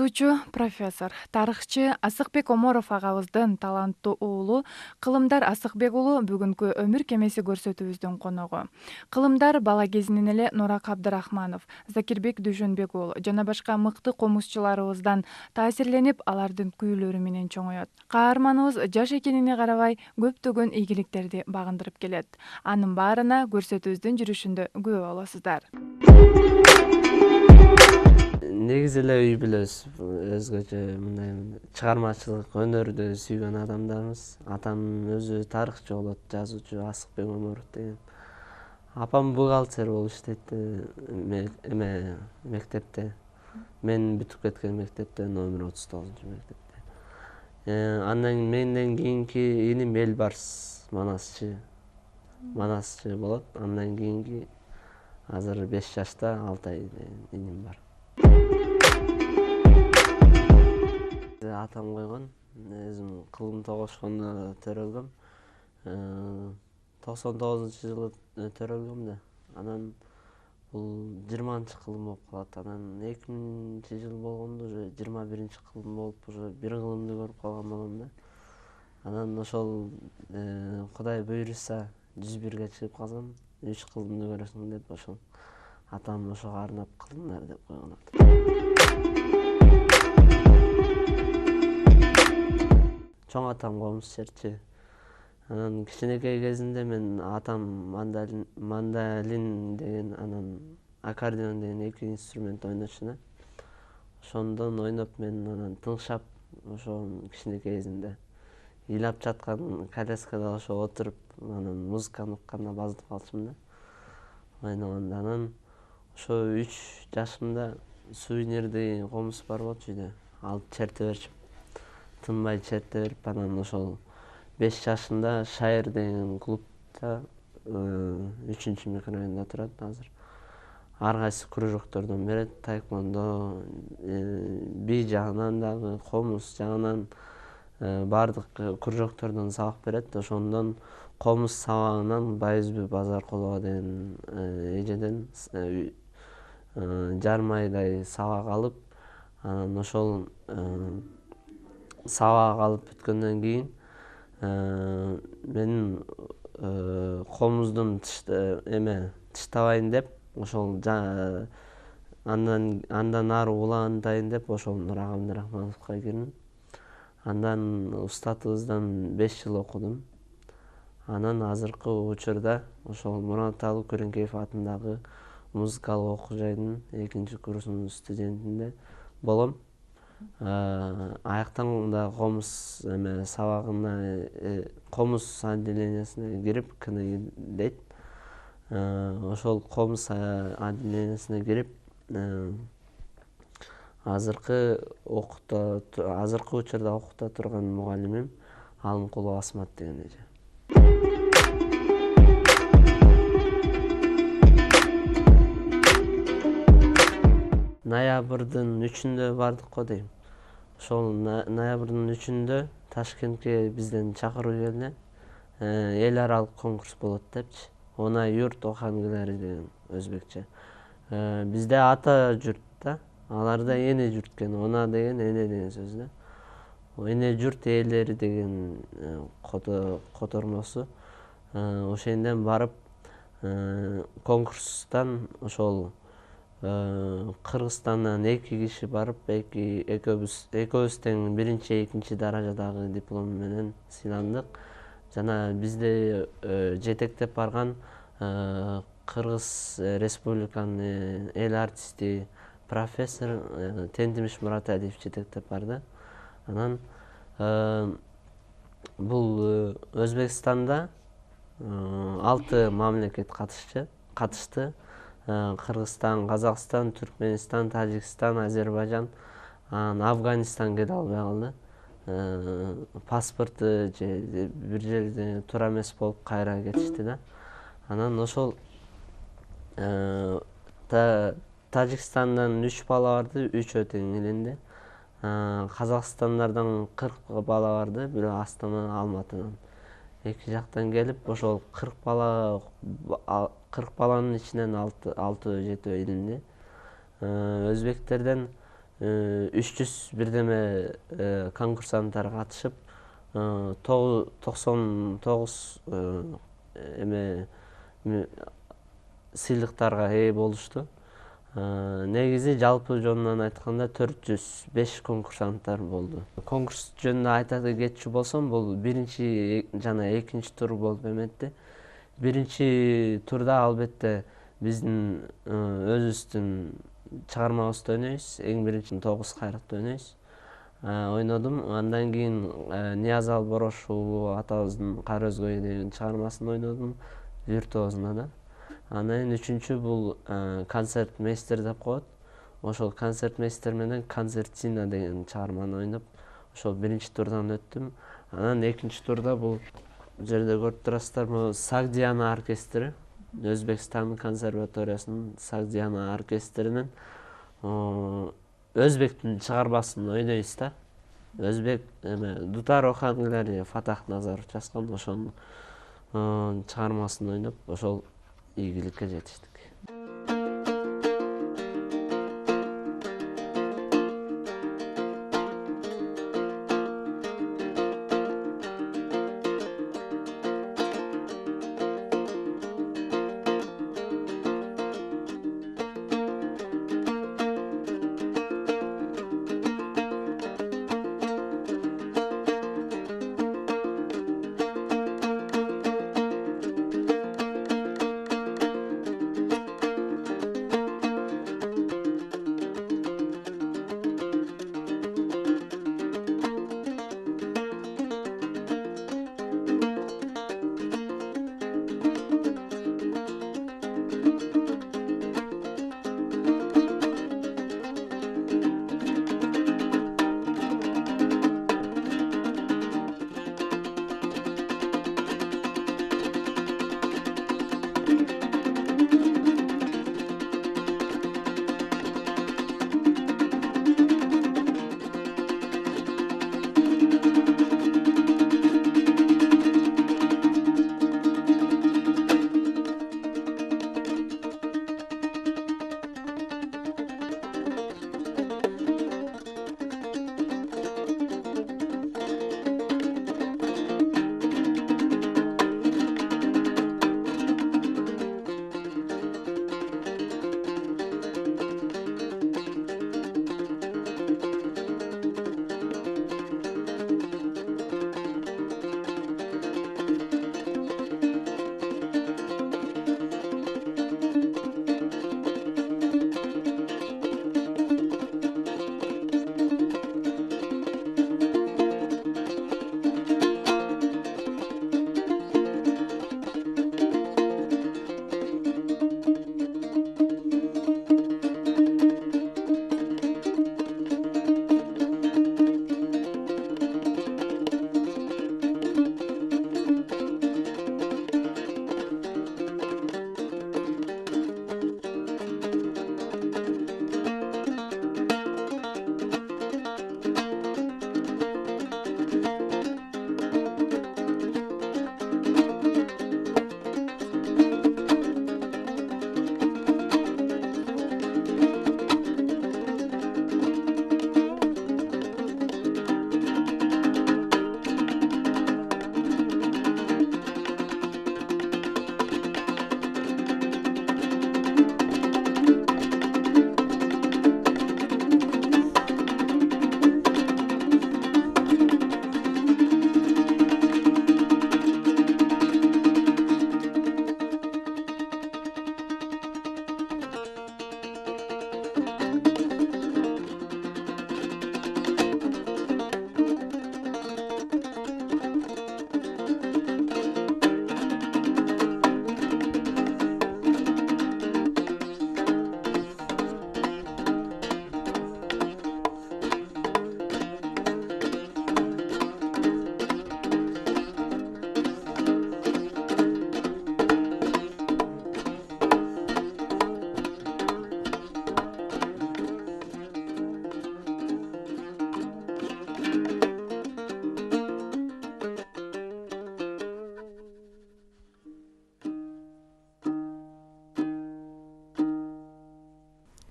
Жазуучу, профессор, тарыхчы Асыкбек Оморов агабыздын таланттуу уулу Кылымдар Асыкбек уулу бүгүнкү өмүр кемеси көрсөтүүбүздүн коногу. Кылымдар бала кезинен эле Нурак Абдрахманов, Закирбек Дүйшөнбек уулу жана башка мыкты комузчуларыбыздан таасирленип, алардын күүлөрү менен чоңоет. Каарманыбыз жаш экенине карабай көптөгөн ийгиликтерди багындырып келет. Анын баарына көрсөтүүбүздүн жүрүшүндө күбө болосуздар. Негизи эле үй бүлөбүз өзгөчө мындай чыгармачылык, өнөрдү сүйгөн адамдарбыз. Атам өзү тарыхчы болот, жазуучу Асыкбек Оморов деген. Апам бухгалтер болуп иштейт мектепте. Мен бүтүп кеткен мектепте, номер 39-мектепте. Андан менден кийинки иним Элбарс Манасчы болот. Андан кийинки азыр 5 жашта Алтай деген иним бар. Атам койгон, өзүм кылым тогошкондо төрөлгөм. 99-жылы төрөлгөм да. Анан бул 20-кылым болуп калат. Анан 2000-жыл болгондо уже 21-кылым болуп, уже бир кылымды көрүп калган болом да. Анан ошол Кудай буйруса 101-ге чыгып калсам, 3 кылымды көрөсүң деп ошол атам ошого арнап кылымдар деп койгон аты. Чоң атам комуз чертчи. Анан кичинекей кезинде мен атам мандолин деген, анан аккордеон деген 2 инструмент ойночу да. Ошондон ойноп мен анан тыңшап, ошо кичинекей кезинде ыйлап жаткан коляскада ошо отуруп, анан музыканы укканда базып калчумун да. Ойногондо анан ошо 3 жашымда сувенир деген комуз бар болчу үйдө. Алып черте берчүм. Тынбай черте берип, анан ошол 5 жашымда Шайыр деген клубда 3-чү микрорайондо турат азыр. Ар кайсы кружоктордон берет, таэквондо, би жагынан дагы, комуз жагынан баардык кружоктордон сабак берет. Ошондон комуз сабагынан Байызбү Базар Кулова деген эжеден жарым айдай сабак алып, анан ошол сабак алып бүткөндөн кийин мен комуздун тыштабайын деп, ошол андан ары улантайын деп ошол Нурак Абдрахмановго кирдим. Андан устатыбыздан 5 жыл окудум. Анан азыркы учурда ошол Мураталы Күреңкеев атындагы музыкалык окуу жайдын 2-курсунун студентинде болом. Аяктаганда комуз сабагына, комуз отделениясына кирип, КНИ дейт. Ошол комуз отделениясына кирип, азыркы учурда окута турган мугалимим Алымкулова Асмат деген эже. Ноябрдын 3-үндө бардык го дейм. Ошол ноябрдын 3-үндө Ташкентке бизден чакыруу келди. Эл аралык конкурс болот депчи. Она юрт Охангилери деген өзбекче. Бизде ата журт да, аларда эне журт экен. Она деген эне деген сөз да. Эне журт ээлери деген котормосу. Ошенден барып конкурстан ошол Кыргызстандан 2 киши барып, экөөбүз тең 1-2 даражадагы диплом менен сыйландык. Жана бизди жетектеп барган Кыргыз Республиканын эл артисти профессор Тентимиш Мураталиев жетектеп барды. Анан бул Өзбекстанда 6 мамлекет катышты. Кыргызстан, Казакстан, Түркменистан, Тажикстан, Азербайжан, Афганистан кете албай калды. Паспорты же бир жерде туура эмес болуп кайра кетишти да. Анан ошол Тажикстандан 3 бала барды, 3 тең элинде. Казакстандардан 40 бала барды, бирөө Астана, Алматыдан. Эки жактан келип, ошол 40 баланын ичинен 6-7 элинде. Өзбектерден 300 бирдеме конкурсанттар катышып, 99 эме сыйлыктарга ээ болушту. Негизи жалпы жөнүнөн айтканда 405 конкурсанттар болду. Конкурс жөнүндө айтады кетчү болсом, бул биринчи жана экинчи тур болуп эметти. Биринчи турда албетте биздин өзүбүздүн чыгармабызды ойнойбуз. Эң биринчи 9 кайрыкты ойнойбуз. Ойнодум. Андан кийин Ниязал Борош уулу атабыздын Кара өзгөй деген чыгармасын ойнодум, виртуозуна да. Андан кийин үчүнчү бул концерт мейстер деп коет. Ошол концерт мейстер менен концертина деген чыгарманы ойноп, ошол биринчи турдан өттүм. Анан экинчи турда бул жерде көрүп турасыздар, бул Сагдиана оркестри, Өзбекстан консерваториясынын Сагдиана оркестринин өзбектин чыгармасын ойнойбуз да. Өзбек Дутар Охангилери Фатах Назаров жазган ошонун чыгармасын ойноп, ошол ийгиликке жетиштик.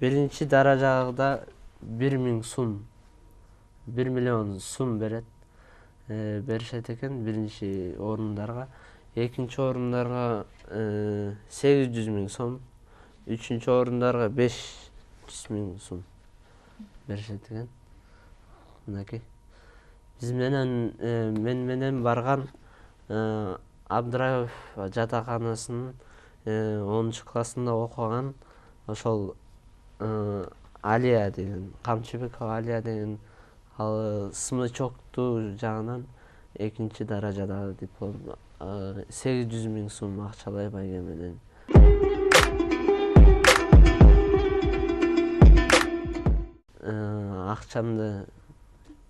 Биринчи даражада 1 000 сум, 1 000 000 сум беришет экен биринчи орундарга. Экинчи орундарга 800 000 сом, үчүнчү орундарга 500 000 сум беришет экен. Мынакей. Мен менен барган Абдраев жатаканасынын 10-классында окуган ошол Алия деген, Камчыбекова Алия деген, ал смычоктуу жагынан экинчи даражадагы диплом, 800 000 сум акчалай байге менен. Акчамды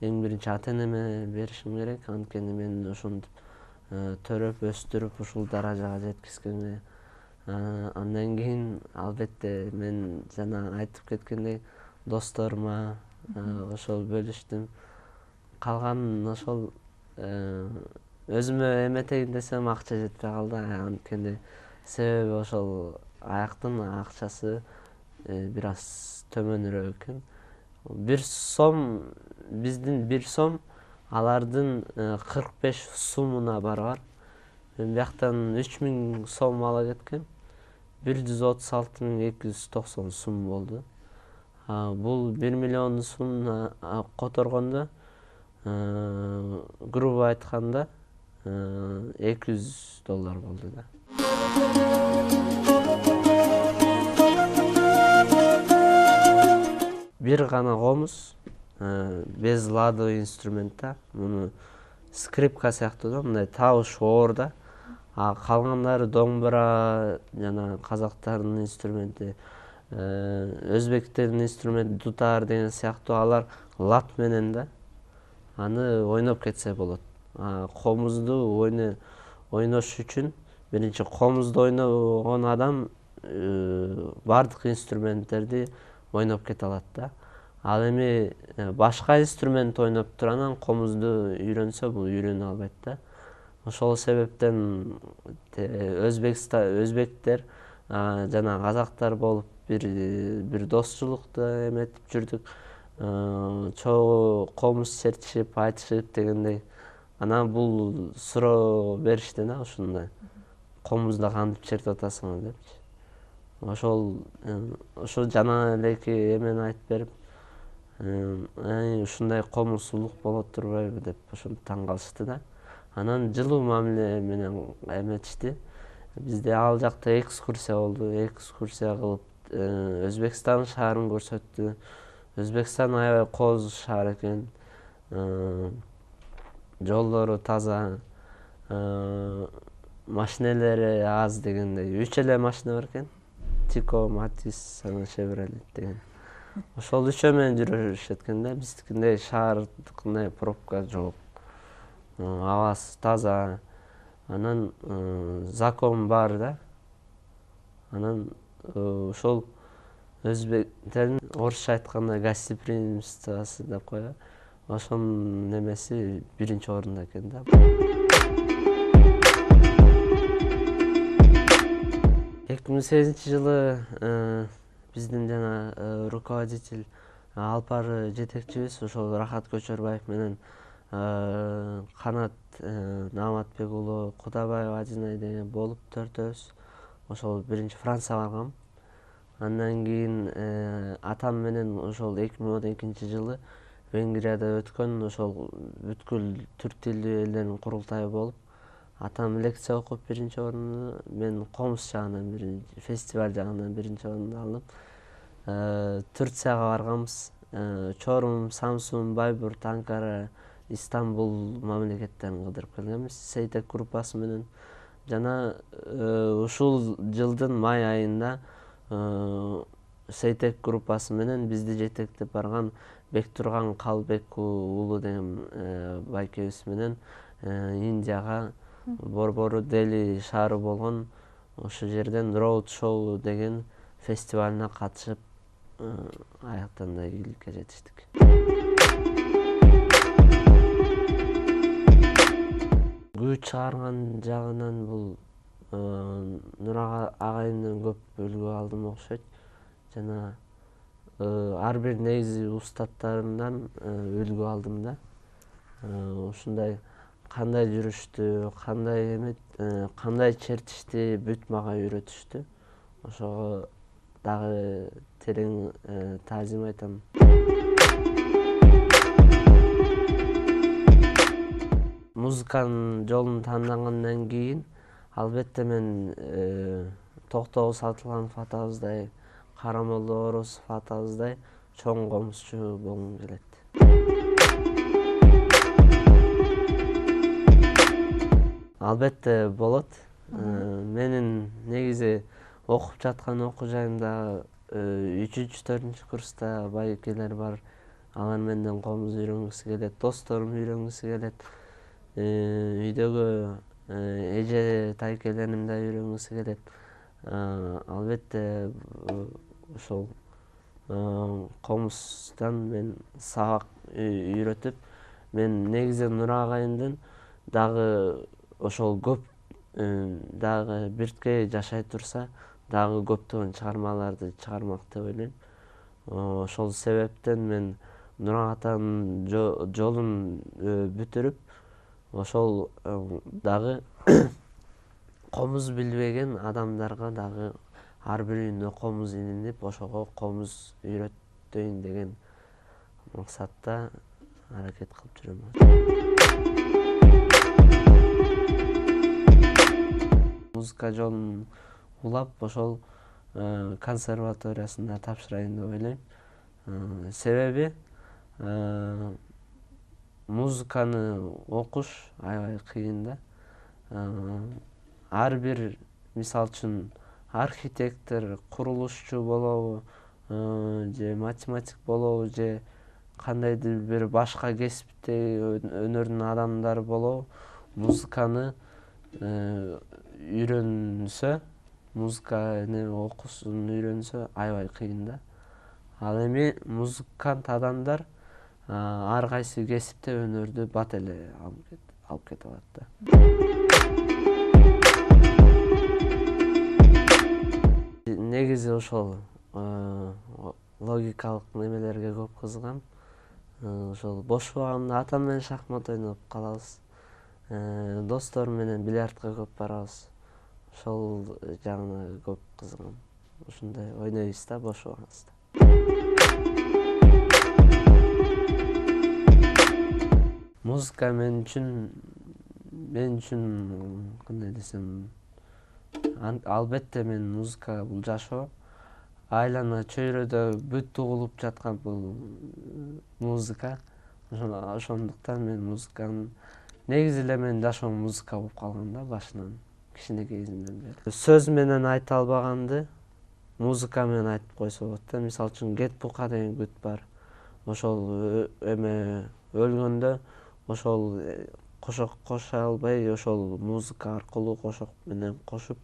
эң биринчи ата-энеме беришим керек, анткени мен ошентип төрөп, өстүрүп ушул даражага жеткизгенге. Андан кийин албетте мен жана айтып кеткендей досторума ошол бөлүштүм. Калганын ошол өзүмө эметейин десем акча жетпей калды, анткени себеби ошол аяктын акчасы бир аз төмөнүрөөк экен. 1 сом, биздин 1 сом алардын 45 сумуна барабар. Мен бияктан 3000 сом ала кеткем, 136.290 сум болду. Бул 1 миллион сумна которгондо, грубо айтканда, $200 болду да. Бир гана комуз, без ладовый инструмент да. Муну скрипка сыяктуу да, мындай табыш оор да. Калгандары домбура жана казактардын инструменти, өзбектердин инструменти дутар деген сыяктуу, алар лад менен да. Аны ойноп кетсе болот. Комузду ойнош үчүн биринчи комузду ойногон адам бардык инструменттерди ойноп кете алат да. Ал эми башка инструмент ойноп туруп анан комузду үйрөнсө, бул үйрөнө албайт да. Ошол себептен өзбектер жана казактар болуп бир достчулукту эметип жүрдүк. Чогуу комуз чертишип, айтышып дегендей. Анан бул суроо беришти да, ушундай. Комузду кантип чертип атасыңар депчи. Ошол жана элеки эмени айтып берип, ушундай комуз улук боло турбайбы деп ошентип таң калышты да. Анан жылуу мамиле менен эметишти. Бизде ал жакта экскурсия болду. Экскурсия кылып, Өзбекстан шаарын көрсөттү. Өзбекстан аябай кооз шаар экен. Жолдору таза, машинелери аз дегендей. 3 эле машина бар экен. Тико, Матис, Шевролет деген. Ошол үчөө менен жүрүшөт экен да. Биздикиндей шаардыкындай пробка жок. Абасы таза. Анан закон бар да. Анан ошол өзбектердин орусча айтканда гостеприимствосы деп коебу. Ошонун немеси биринчи орунда экен да. 2008-жылы биздин жана руководитель Алпары жетекчибиз ошол Рахат Көчөрбаев менен Канат Наматбек уулу Кудабаев Ажинай деген болуп төртөөбүз ошол биринчи Францияга баргам. Андан кийин атам менен ошол 2012-жылы Венгрияда өткөн ошол бүткүл түрк тилдүү элдердин курултайы болуп, атам лекция окуп биринчи орунду, мен комуз жагынан фестиваль жагынан биринчи орунду алдым. Турцияга барганбыз. Чорум, Самсун, Байбурт, Анкара, Истанбул мамлекеттерин кыдырып келгенбиз Сейтек группасы менен. Жана ушул жылдын май айында Сейтек группасы менен бизди жетектеп барган Бектурган Калбек уулу деген байкебиз менен Индияга, Борбору Дели шаары болгон ошол жерден Road Show деген фестивалына катышып, аяктан да ийгиликке жетиштик. Күч чыгарган жагынан бул Нур агайымдан көп үлгү алдым окшойт. Жана ар бир негизи устаттарымдан үлгү алдым да. Ушундай кандай жүрүштү, кандай чертишти бүт мага үйрөтүштү. Ошого дагы терең таазим айтам. Музыканын жолун тандагандан кийин албетте мен Токтогул Сатылганов атабыздай, Карамолдо Оросов атабыздай чоң комузчу болгум келет. Албетте болот. Менин негизи окуп жаткан окуу жайымда 3-4 курста байкелер бар. Алар менден комуз үйрөнгүсү келет, досторум үйрөнгүсү келет. Үйдөгү эже тайкелерим да үйрөнгүсү келет. Албетте ошол комуздан мен сабак үйрөтүп, мен негизи Нура агайымдын дагы ошол көп дагы бирге жашай турса, дагы көптөгөн чыгармаларды чыгармак деп ойлойм. Ошол себептен мен Нура атанын жолун бүтүрүп, ошол дагы комуз билбеген адамдарга дагы ар бир үйүндө комуз илинип, ошого комуз үйрөтөйүн деген максатта аракет кылып жүрөм. Музыка жолун улап, ошол консерваториясына тапшырайын деп ойлойм. Себеби музыканы окуш аябай кыйын да. Ар бир, мисалы үчүн, архитектор, курулушчу болобу, же математик болобу, же кандайдыр бир башка кесиптеги өнөрдүн адамдары болобу, музыканы үйрөнсө, музыканы окуусун үйрөнсө аябай кыйын да. Ал эми музыкант адамдар ар кайсы кесипте өнөрдү бат эле алып кете алат да. Негизи ошол логикалык немелерге көп кызыгам. Ошол бош убагымда атам менен шахмат ойноп калабыз. Досторум менен бильярдка көп барабыз. Ошол жагына көп кызыгам. Ушундай ойнойбуз да бош убагыбызда. Музыка мен үчүн кандай десем, албетте мен музыка бул жашоо. Айлана чөйрөдө бүт угулуп жаткан бул музыка. Ошондуктан мен музыканын негизи эле менин жашоом музыка болуп калган да башынан, кичинекейимден бери. Сөз менен айта албаганды музыка менен айтып койсо болот да. Мисалы үчүн Кет бука деген күт бар. Ошол эме өлгөндө ошол кошок коша албай, ошол музыка аркылуу кошок менен кошуп,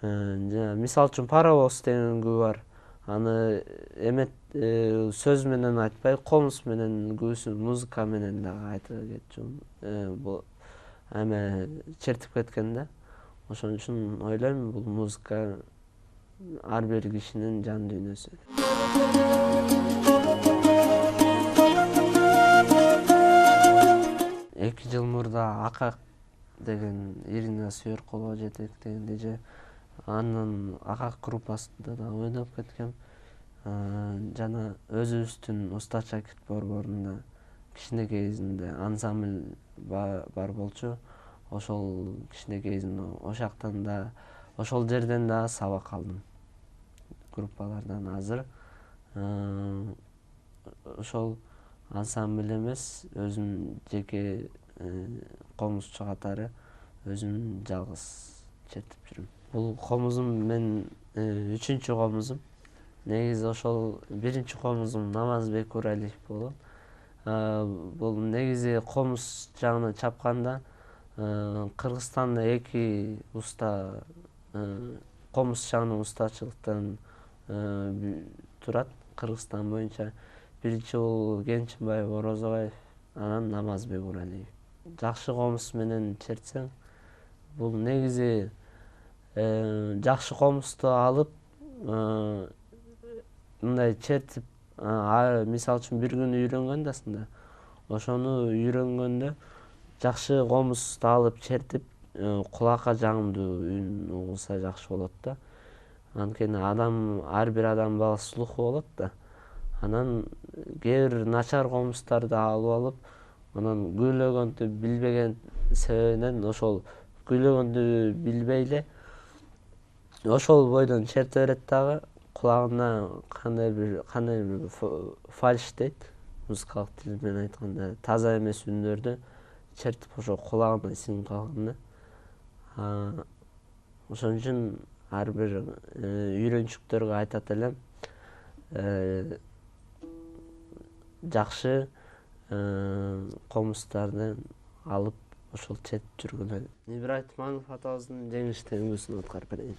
жана мисалы үчүн Паровоз деген күбө бар. Аны эмет сөз менен айтпай, комуз менен күбүсүн музыка менен дагы айтып кетчү. Эме чертип кеткен да. Ошон үчүн ойлойм, бул музыка ар бир кишинин жан дүйнөсү. 2 жыл мурда Акак деген Ирина Сүйөркулова жетектеген эже, анын Акак группасында да ойноп кеткем. Жана өзүбүздүн Уста Шакирт борборунда кичинекейизинде ансамбль бар болчу. Ошол кичинекейизинде ошактан да, ошол жерден да сабак алдым. Группалардан азыр ошол ансамбль эмес, өзүм жеке комузчу катары өзүм жалгыз чертип жүрөм. Бул комузум мен 3-чү комузум. Негизи ошол 1-чи комузум Намазбек Уралиев болот. Бул негизи комуз жагынан чапканда Кыргызстанда 2 уста комуз жагынан устачылыктан турат Кыргызстан боюнча. Биринчи бул Кенчинбаев Орозобаев, анан Намазбек Уралиев. Жакшы комуз менен чертсең, бул негизи жакшы комузду алып, мындай чертип, мисалы үчүн бир күнү үйрөнгөн да асында. Ошону үйрөнгөндө жакшы комузду алып чертип, кулакка жагымдуу үн угулса жакшы болот да. Анткени ар бир адам баласы слуху болот да. Анан кээ бир начар комуздарды алып алып, анан күйлөгөндү билбеген себебинен ошол күйлөгөндү билбей эле ошол бойдон черте берет дагы, кулагына кандай бир фальш дейт, музыкалык тил менен айтканда таза эмес үндөрдү чертип ошо кулагына сиңип калган да. Ошон үчүн ар бир үйрөнчүктөргө айтат элем, жакшы комуздарды алып ошол чертип жүргүлө. Ибрайым Атманов атабыздын жеңиштүү өңгүсүн аткарып берейин.